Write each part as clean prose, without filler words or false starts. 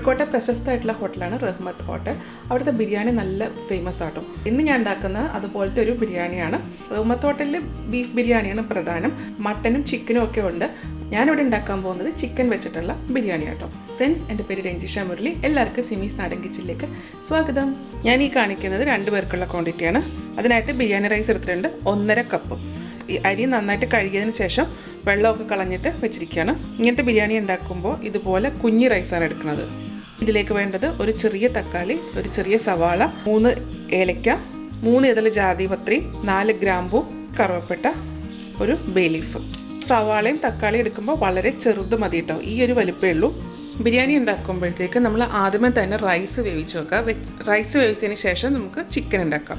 കോഴിക്കോട്ടെ പ്രശസ്തമായിട്ടുള്ള ഹോട്ടലാണ് റഹ്മത്ത് ഹോട്ടൽ. അവിടുത്തെ ബിരിയാണി നല്ല ഫേമസ് ആട്ടോ. ഇന്ന് ഞാൻ ഉണ്ടാക്കുന്നത് അതുപോലത്തെ ഒരു ബിരിയാണിയാണ്. റഹ്മത്ത് ഹോട്ടലിൽ ബീഫ് ബിരിയാണിയാണ് പ്രധാനം. മട്ടനും ചിക്കനും ഒക്കെ ഉണ്ട്. ഞാനിവിടെ ഉണ്ടാക്കാൻ പോകുന്നത് ചിക്കൻ വെച്ചിട്ടുള്ള ബിരിയാണി ആട്ടോ. ഫ്രണ്ട്സ്, എൻ്റെ പേര് രഞ്ജിഷ മുരളി. എല്ലാവർക്കും സിമീസ് നാടൻ കിച്ചണിലേക്ക് സ്വാഗതം. ഞാൻ ഈ കാണിക്കുന്നത് 2 പേർക്കുള്ള ക്വാണ്ടിറ്റിയാണ്. അതിനായിട്ട് ബിരിയാണി റൈസ് എടുത്തിട്ടുണ്ട് 1.5 കപ്പ്. ഈ അരി നന്നായിട്ട് കഴുകിയതിന് ശേഷം വെള്ളമൊക്കെ കളഞ്ഞിട്ട് വെച്ചിരിക്കുകയാണ്. ഇങ്ങനത്തെ ബിരിയാണി ഉണ്ടാക്കുമ്പോൾ ഇതുപോലെ കുഞ്ഞി റൈസാണ് എടുക്കുന്നത്. ഇതിലേക്ക് വേണ്ടത് ഒരു ചെറിയ തക്കാളി, ഒരു ചെറിയ സവാള, 3 ഏലക്ക, 3 ഇതൾ ജാതിപത്രി, 4 ഗ്രാമ്പൂ, കറുവപ്പട്ട, ഒരു ബേലീഫ്. സവാളയും തക്കാളിയും എടുക്കുമ്പോൾ വളരെ ചെറുത് മതി കേട്ടോ. ഈ ഒരു വലിപ്പമേ ഉള്ളൂ. ബിരിയാണി ഉണ്ടാക്കുമ്പോഴത്തേക്ക് നമ്മൾ ആദ്യമേ തന്നെ റൈസ് വേവിച്ച് വെക്കുക. റൈസ് വേവിച്ചതിന് ശേഷം നമുക്ക് ചിക്കൻ ഉണ്ടാക്കാം.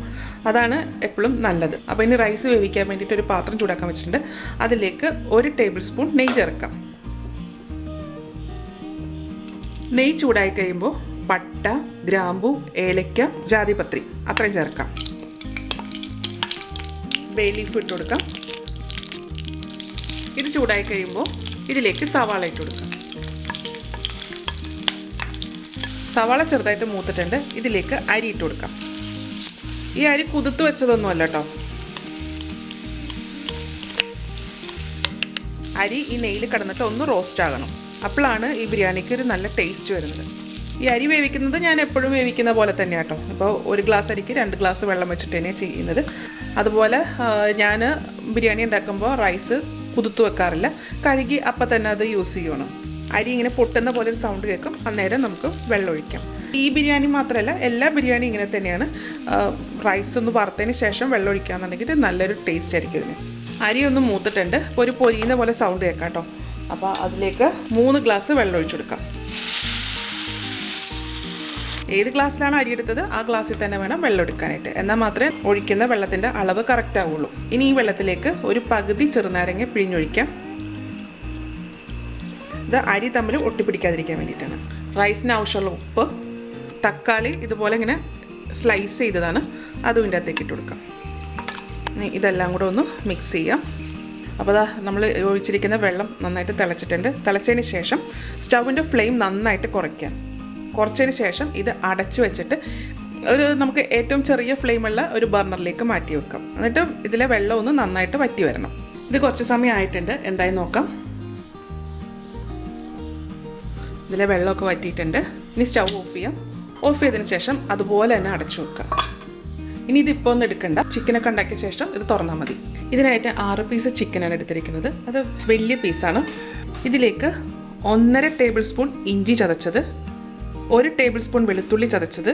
അതാണ് എപ്പോഴും നല്ലത്. അപ്പോൾ ഇനി റൈസ് വേവിക്കാൻ വേണ്ടിയിട്ട് ഒരു പാത്രം ചൂടാക്കാൻ വെച്ചിട്ടുണ്ട്. അതിലേക്ക് 1 ടേബിൾ സ്പൂൺ നെയ്യ് ചേർക്കാം. നെയ്യ് ചൂടായി കഴിയുമ്പോൾ പട്ട, ഗ്രാമ്പൂ, ഏലക്ക, ജാതിപത്രി അത്രയും ചേർക്കാം. ബേലീഫ് ഇട്ട് കൊടുക്കാം. ഇത് ചൂടായി കഴിയുമ്പോൾ ഇതിലേക്ക് സവാള ഇട്ട് കൊടുക്കാം. സവാള ചെറുതായിട്ട് മൂത്തിട്ടുണ്ട്. ഇതിലേക്ക് അരി ഇട്ട് കൊടുക്കാം. ഈ അരി കുതിർത്ത് വെച്ചതൊന്നുമല്ല കേട്ടോ. അരി ഈ നെയ്യിൽ കിടന്നിട്ട് ഒന്ന് റോസ്റ്റ് ആകണം. അപ്പോഴാണ് ഈ ബിരിയാണിക്ക് ഒരു നല്ല ടേസ്റ്റ് വരുന്നത്. ഈ അരി വേവിക്കുന്നത് ഞാൻ എപ്പോഴും വേവിക്കുന്ന പോലെ തന്നെയാണ് കേട്ടോ. ഇപ്പോൾ 1 ഗ്ലാസ് അരിക്ക് 2 ഗ്ലാസ് വെള്ളം വെച്ചിട്ട് തന്നെയാണ് ചെയ്യുന്നത്. അതുപോലെ ഞാൻ ബിരിയാണി ഉണ്ടാക്കുമ്പോൾ റൈസ് കുതിർത്ത് വെക്കാറില്ല. കഴുകി അപ്പം തന്നെ അത് യൂസ് ചെയ്യണം. അരി ഇങ്ങനെ പൊട്ടുന്ന പോലെ ഒരു സൗണ്ട് കേൾക്കും. അന്നേരം നമുക്ക് വെള്ളം ഒഴിക്കാം. ഈ ബിരിയാണി മാത്രമല്ല, എല്ലാ ബിരിയാണി ഇങ്ങനെ തന്നെയാണ്. റൈസ് ഒന്ന് വറുത്തതിന് ശേഷം വെള്ളം ഒഴിക്കുകയാണെന്നുണ്ടെങ്കിൽ നല്ലൊരു ടേസ്റ്റ് ആയിരിക്കും ഇതിന്. അരി ഒന്ന് മൂത്തിട്ടുണ്ട്. ഒരു പൊരിയുന്ന പോലെ സൗണ്ട് കേൾക്കാം കേട്ടോ. അപ്പോൾ അതിലേക്ക് 3 ഗ്ലാസ് വെള്ളം ഒഴിച്ചെടുക്കാം. ഏത് ഗ്ലാസ്സിലാണ് അരി എടുത്തത് ആ ഗ്ലാസ്സിൽ തന്നെ വേണം വെള്ളം എടുക്കാനായിട്ട്. എന്നാൽ മാത്രമേ ഒഴിക്കുന്ന വെള്ളത്തിൻ്റെ അളവ് കറക്റ്റ് ആവുള്ളൂ. ഇനി ഈ വെള്ളത്തിലേക്ക് ഒരു പകുതി ചെറുനാരങ്ങ പിഴിഞ്ഞൊഴിക്കാം. ഇത് അരി തമ്മിൽ ഒട്ടിപ്പിടിക്കാതിരിക്കാൻ വേണ്ടിയിട്ടാണ്. റൈസിന് ആവശ്യമുള്ള ഉപ്പ്, തക്കാളി ഇതുപോലെ ഇങ്ങനെ സ്ലൈസ് ചെയ്തതാണ്, അതും ഇതിൻ്റെ അകത്തേക്ക് ഇട്ട് കൊടുക്കാം. ഇനി ഇതെല്ലാം കൂടെ ഒന്ന് മിക്സ് ചെയ്യാം. അപ്പോൾ നമ്മൾ ഒഴിച്ചിരിക്കുന്ന വെള്ളം നന്നായിട്ട് തിളച്ചിട്ടുണ്ട്. തിളച്ചതിന് ശേഷം സ്റ്റൗവിൻ്റെ ഫ്ലെയിം നന്നായിട്ട് കുറച്ചതിന് ശേഷം ഇത് അടച്ചു വെച്ചിട്ട് നമുക്ക് ഏറ്റവും ചെറിയ ഫ്ലെയിമുള്ള ഒരു ബർണറിലേക്ക് മാറ്റി വെക്കാം. എന്നിട്ട് ഇതിലെ വെള്ളം ഒന്ന് നന്നായിട്ട് വറ്റി വരണം. ഇത് കുറച്ച് സമയം ആയിട്ടുണ്ട്. എന്തായി നോക്കാം. ഇതിലെ വെള്ളമൊക്കെ വറ്റിയിട്ടുണ്ട്. ഇനി സ്റ്റൗ ഓഫ് ചെയ്യാം. ഓഫ് ചെയ്തതിന് ശേഷം അതുപോലെ തന്നെ അടച്ചു വെക്കാം. ഇനി ഇതിപ്പോൾ ഒന്നും എടുക്കണ്ട. ചിക്കനൊക്കെ ഉണ്ടാക്കിയ ശേഷം ഇത് തുറന്നാൽ മതി. ഇതിനായിട്ട് 6 പീസ് ചിക്കനാണ് എടുത്തിരിക്കുന്നത്. അത് വലിയ പീസാണ്. ഇതിലേക്ക് 1.5 ടേബിൾ സ്പൂൺ ഇഞ്ചി ചതച്ചത്, 1 ടേബിൾ സ്പൂൺ വെളുത്തുള്ളി ചതച്ചത്,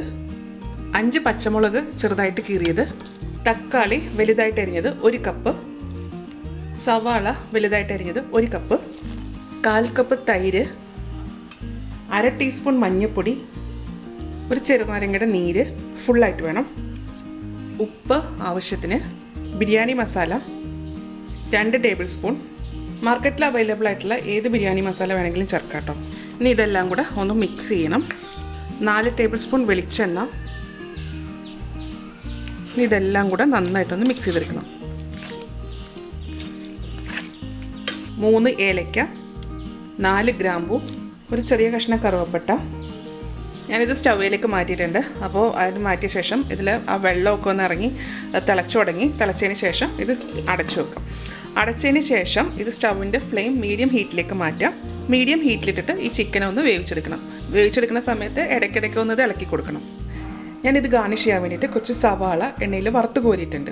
5 പച്ചമുളക് ചെറുതായിട്ട് കീറിയത്, തക്കാളി വലുതായിട്ട് അരിഞ്ഞത് 1 കപ്പ്, സവാള വലുതായിട്ട് അരിഞ്ഞത് 1 കപ്പ്, 1/4 കപ്പ് തൈര്, 1/2 ടീസ്പൂൺ മഞ്ഞൾപ്പൊടി, ഒരു ചെറുനാരങ്ങയുടെ നീര് ഫുള്ളായിട്ട് വേണം, ഉപ്പ് ആവശ്യത്തിന്, ബിരിയാണി മസാല 2 ടേബിൾ സ്പൂൺ. മാർക്കറ്റിൽ അവൈലബിൾ ആയിട്ടുള്ള ഏത് ബിരിയാണി മസാല വേണമെങ്കിലും ചേർക്കാം കേട്ടോ. ഇനി ഇതെല്ലാം കൂടെ ഒന്ന് മിക്സ് ചെയ്യണം. 4 ടേബിൾ സ്പൂൺ വെളിച്ചെണ്ണ. ഇനി ഇതെല്ലാം കൂടെ നന്നായിട്ടൊന്ന് മിക്സ് ചെയ്തെടുക്കണം. 3 ഏലക്ക, 4 ഗ്രാമ്പൂ, ഒരു ചെറിയ കഷ്ണം കറുവപ്പട്ട. ഞാനിത് സ്റ്റൗവിലേക്ക് മാറ്റിയിട്ടുണ്ട്. അപ്പോൾ അതിന് മാറ്റിയ ശേഷം ഇതിൽ ആ വെള്ളമൊക്കെ ഒന്ന് ഇറങ്ങി തിളച്ചു തുടങ്ങി. തിളച്ചതിന് ശേഷം ഇത് അടച്ചു വെക്കാം. അടച്ചതിന് ശേഷം ഇത് സ്റ്റൗവിൻ്റെ ഫ്ലെയിം മീഡിയം ഹീറ്റിലേക്ക് മാറ്റാം. മീഡിയം ഹീറ്റിലിട്ടിട്ട് ഈ ചിക്കനെ ഒന്ന് വേവിച്ചെടുക്കണം. വേവിച്ചെടുക്കുന്ന സമയത്ത് ഇടയ്ക്കിടയ്ക്ക് ഒന്ന് ഇത് ഇളക്കി കൊടുക്കണം. ഞാനിത് ഗാർണിഷ് ചെയ്യാൻ വേണ്ടിയിട്ട് കുറച്ച് സവാള എണ്ണയിൽ വറുത്ത് കോരിയിട്ടുണ്ട്.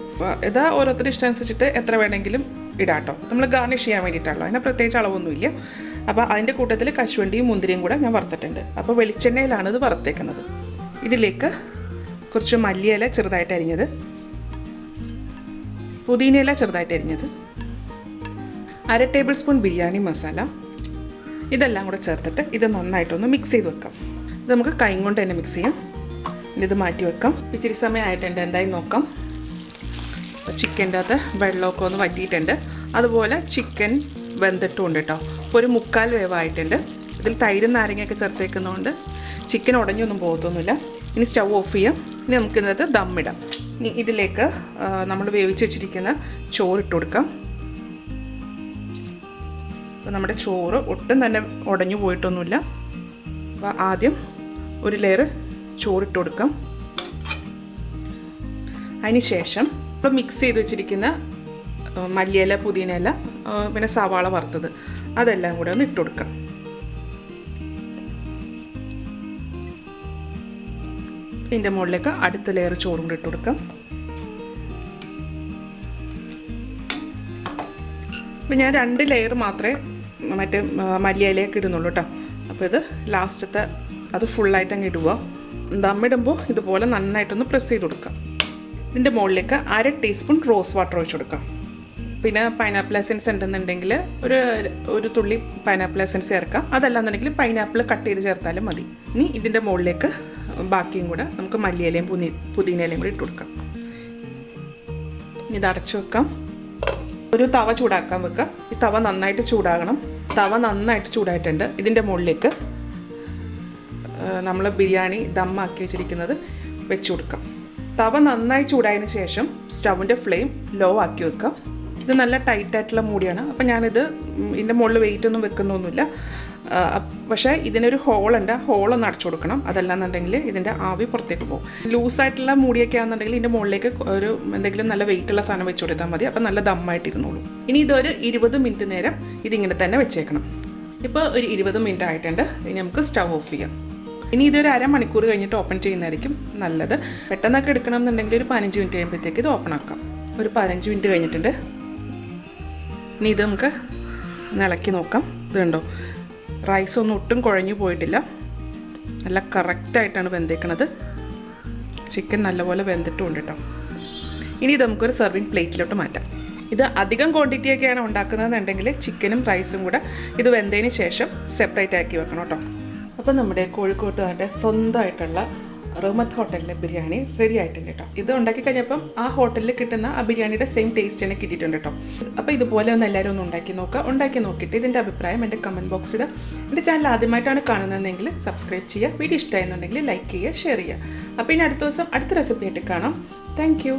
ഇത് ഓരോരുത്തരുടെ ഇഷ്ടം അനുസരിച്ചിട്ട് എത്ര വേണമെങ്കിലും ഇടാം കേട്ടോ. നമ്മൾ ഗാർണിഷ് ചെയ്യാൻ വേണ്ടിയിട്ടാണല്ലോ, അതിന് പ്രത്യേകിച്ച് അളവൊന്നുമില്ല. അപ്പോൾ അതിൻ്റെ കൂട്ടത്തിൽ കശുവണ്ടിയും മുന്തിരിയും കൂടെ ഞാൻ വറുത്തിട്ടുണ്ട്. അപ്പോൾ വെളിച്ചെണ്ണയിലാണ് ഇത് വറുത്തേക്കുന്നത്. ഇതിലേക്ക് കുറച്ച് മല്ലിയില ചെറുതായിട്ട് അരിഞ്ഞത്, പുതിനയില ചെറുതായിട്ട് അരിഞ്ഞത്, 1/2 ടേബിൾ സ്പൂൺ ബിരിയാണി മസാല, ഇതെല്ലാം കൂടെ ചേർത്തിട്ട് ഇത് നന്നായിട്ടൊന്ന് മിക്സ് ചെയ്ത് വെക്കാം. ഇത് നമുക്ക് കൈ കൊണ്ട് തന്നെ മിക്സ് ചെയ്യാം. ഇത് മാറ്റി വെക്കാം. ഇച്ചിരി സമയം ആയിട്ടുണ്ട്. എന്തായി നോക്കാം. ചിക്കൻ്റെ അകത്ത് വെള്ളമൊക്കെ ഒന്ന് വറ്റിയിട്ടുണ്ട്. അതുപോലെ ചിക്കൻ വെന്തിട്ടുമുണ്ട് കേട്ടോ. ഇപ്പോൾ ഒരു 1/4 വേവായിട്ടുണ്ട്. ഇതിൽ തൈരും നാരങ്ങയൊക്കെ ചേർത്തേക്കുന്നതുകൊണ്ട് ചിക്കൻ ഉടഞ്ഞൊന്നും പോകത്തൊന്നുമില്ല. ഇനി സ്റ്റൗ ഓഫ് ചെയ്യാം. ഇനി നമുക്കിതിനകത്ത് ദമ്മിടാം. ഇനി ഇതിലേക്ക് നമ്മൾ വേവിച്ച് വെച്ചിരിക്കുന്ന ചോറിട്ട് കൊടുക്കാം. അപ്പോൾ നമ്മുടെ ചോറ് ഒട്ടും തന്നെ ഉടഞ്ഞു പോയിട്ടൊന്നുമില്ല. അപ്പോൾ ആദ്യം ഒരു ലെയർ ചോറിട്ട് കൊടുക്കാം. അതിന് ശേഷം ഇപ്പോൾ മിക്സ് ചെയ്ത് വെച്ചിരിക്കുന്ന മല്ലിയില, പുതിനയില, പിന്നെ സവാള വറുത്തത് അതെല്ലാം കൂടെ ഒന്ന് ഇട്ട് കൊടുക്കാം. ഇതിൻ്റെ മുകളിലേക്ക് അടുത്ത ലെയർ ചോറും കൂടി ഇട്ട് കൊടുക്കാം. അപ്പോൾ ഞാൻ 2 ലെയർ മാത്രമേ മറ്റേ മല്ലിയിലേക്ക് ഇടുന്നുള്ളൂ കേട്ടോ. അപ്പോൾ ഇത് ലാസ്റ്റത്തെ അത് ഫുള്ളായിട്ട് അങ്ങ് ഇടുക. ദമ്മിടുമ്പോൾ ഇതുപോലെ നന്നായിട്ടൊന്ന് പ്രസ് ചെയ്ത് കൊടുക്കാം. ഇതിൻ്റെ മുകളിലേക്ക് 1/2 ടീസ്പൂൺ റോസ് വാട്ടർ ഒഴിച്ച് കൊടുക്കാം. പിന്നെ പൈനാപ്പിൾ എസൻസ് ഉണ്ടെന്നുണ്ടെങ്കിൽ ഒരു തുള്ളി പൈനാപ്പിൾ എസൻസ് ചേർക്കാം. അതല്ലാന്നുണ്ടെങ്കിൽ പൈനാപ്പിൾ കട്ട് ചെയ്ത് ചേർത്താലും മതി. ഇനി ഇതിൻ്റെ മുകളിലേക്ക് ബാക്കിയും കൂടെ നമുക്ക് മല്ലിയിലയും പുതിനയിലയും കൂടി ഇട്ട് കൊടുക്കാം. ഇത് അടച്ചു വെക്കാം. ഒരു തവ ചൂടാക്കാൻ വെക്കാം. ഈ തവ നന്നായിട്ട് ചൂടാകണം. തവ നന്നായിട്ട് ചൂടായിട്ടുണ്ട്. ഇതിൻ്റെ മുകളിലേക്ക് നമ്മൾ ബിരിയാണി ദമ്മാക്കി വെച്ചിരിക്കുന്നത് വെച്ച് കൊടുക്കാം. തവ നന്നായി ചൂടായതിന് ശേഷം സ്റ്റൗവിൻ്റെ ഫ്ലെയിം ലോ ആക്കി വെക്കാം. ഇത് നല്ല ടൈറ്റായിട്ടുള്ള മൂടിയാണ്. അപ്പോൾ ഞാനിത് ഇതിൻ്റെ മുകളിൽ വെയിറ്റ് ഒന്നും വെക്കുന്നൊന്നുമില്ല. പക്ഷേ ഇതിനൊരു ഹോളുണ്ട്. ആ ഹോളൊന്ന് അടച്ചു കൊടുക്കണം. അതല്ലാന്നുണ്ടെങ്കിൽ ഇതിൻ്റെ ആവി പുറത്തേക്ക് പോകും. ലൂസായിട്ടുള്ള മൂടിയൊക്കെ ആണെന്നുണ്ടെങ്കിൽ ഇതിൻ്റെ മുകളിലേക്ക് ഒരു എന്തെങ്കിലും നല്ല വെയിറ്റുള്ള സാധനം വെച്ച് കൊടുത്താൽ മതി. അപ്പോൾ നല്ല ദമ്മായിട്ടിരുന്നോളൂ. ഇനി ഇതൊരു 20 മിനിറ്റ് നേരം ഇതിങ്ങനെ തന്നെ വെച്ചേക്കണം. ഇപ്പോൾ ഒരു 20 മിനിറ്റ് ആയിട്ടുണ്ട്. ഇനി നമുക്ക് സ്റ്റവ് ഓഫ് ചെയ്യാം. ഇനി ഇതൊരു അരമണിക്കൂർ കഴിഞ്ഞിട്ട് ഓപ്പൺ ചെയ്യുന്നതായിരിക്കും നല്ലത്. പെട്ടെന്നൊക്കെ എടുക്കണം എന്നുണ്ടെങ്കിൽ ഒരു 15 മിനിറ്റ് കഴിയുമ്പോഴത്തേക്ക് ഇത് ഓപ്പൺ ആക്കാം. ഒരു 15 മിനിറ്റ് കഴിഞ്ഞിട്ടുണ്ട്. ഇനി ഇത് നമുക്ക് ഇളക്കി നോക്കാം. ഇത് കണ്ടോ, റൈസ് ഒന്നും ഒട്ടും കുഴഞ്ഞു പോയിട്ടില്ല. നല്ല കറക്റ്റായിട്ടാണ് വെന്തേക്കണത്. ചിക്കൻ നല്ലപോലെ വെന്തിട്ടുമുണ്ട് കേട്ടോ. ഇനി ഇത് നമുക്കൊരു സെർവിങ് പ്ലേറ്റിലോട്ട് മാറ്റാം. ഇത് അധികം ക്വാണ്ടിറ്റിയൊക്കെയാണ് ഉണ്ടാക്കുന്നതെന്നുണ്ടെങ്കിൽ ചിക്കനും റൈസും കൂടെ ഇത് വെന്തതിന് ശേഷം സെപ്പറേറ്റ് ആക്കി വെക്കണം കേട്ടോ. അപ്പോൾ നമ്മുടെ കോഴിക്കോട്ടുകാരുടെ സ്വന്തമായിട്ടുള്ള റഹ്മത്ത് ഹോട്ടലിലെ ബിരിയാണി റെഡി ആയിട്ടുണ്ട് കേട്ടോ. ഇത് ഉണ്ടാക്കി കഴിഞ്ഞപ്പം ആ ഹോട്ടലിൽ കിട്ടുന്ന ആ ബിരിയാണിയുടെ സെയിം ടേസ്റ്റ് തന്നെ കിട്ടിയിട്ടുണ്ട് കേട്ടോ. അപ്പോൾ ഇതുപോലെ ഒന്ന് എല്ലാവരും ഒന്ന് ഉണ്ടാക്കി നോക്കുക. ഉണ്ടാക്കി നോക്കിയിട്ട് ഇതിൻ്റെ അഭിപ്രായം എൻ്റെ കമൻറ്റ് ബോക്സിൽ ഇടുക. എൻ്റെ ചാനൽ ആദ്യമായിട്ടാണ് കാണുന്നതെങ്കിൽ സബ്സ്ക്രൈബ് ചെയ്യുക. വീഡിയോ ഇഷ്ടമായെന്നുണ്ടെങ്കിൽ ലൈക്ക് ചെയ്യുക, ഷെയർ ചെയ്യുക. അപ്പോൾ ഇനി അടുത്ത ദിവസം അടുത്ത റെസിപ്പി ആയിട്ട് കാണാം. Thank you.